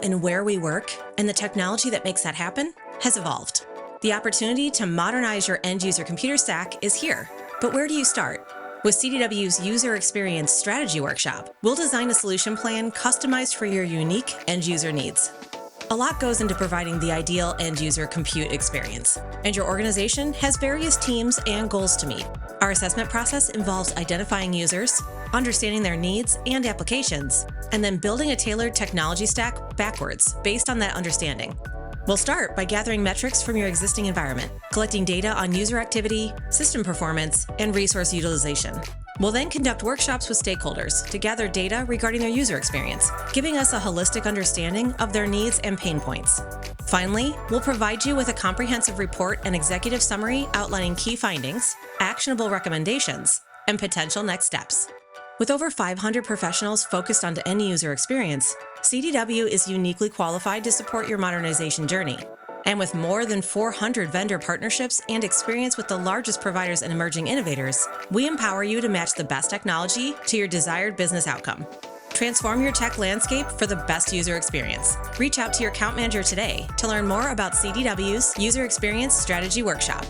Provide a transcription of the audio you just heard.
and where we work and the technology that makes that happen has evolved. The opportunity to modernize your end-user computer stack is here. But where do you start? With CDW's User Experience Strategy Workshop, we'll design a solution plan customized for your unique end-user needs. A lot goes into providing the ideal end-user compute experience, and your organization has various teams and goals to meet. Our assessment process involves identifying users, understanding their needs and applications, and then building a tailored technology stack backwards based on that understanding. We'll start by gathering metrics from your existing environment, collecting data on user activity, system performance, and resource utilization. We'll then conduct workshops with stakeholders to gather data regarding their user experience, giving us a holistic understanding of their needs and pain points. Finally, we'll provide you with a comprehensive report and executive summary outlining key findings, actionable recommendations, and potential next steps. With over 500 professionals focused on end user experience, CDW is uniquely qualified to support your modernization journey. And with more than 400 vendor partnerships and experience with the largest providers and emerging innovators, we empower you to match the best technology to your desired business outcome. Transform your tech landscape for the best user experience. Reach out to your account manager today to learn more about CDW's User Experience Strategy Workshop.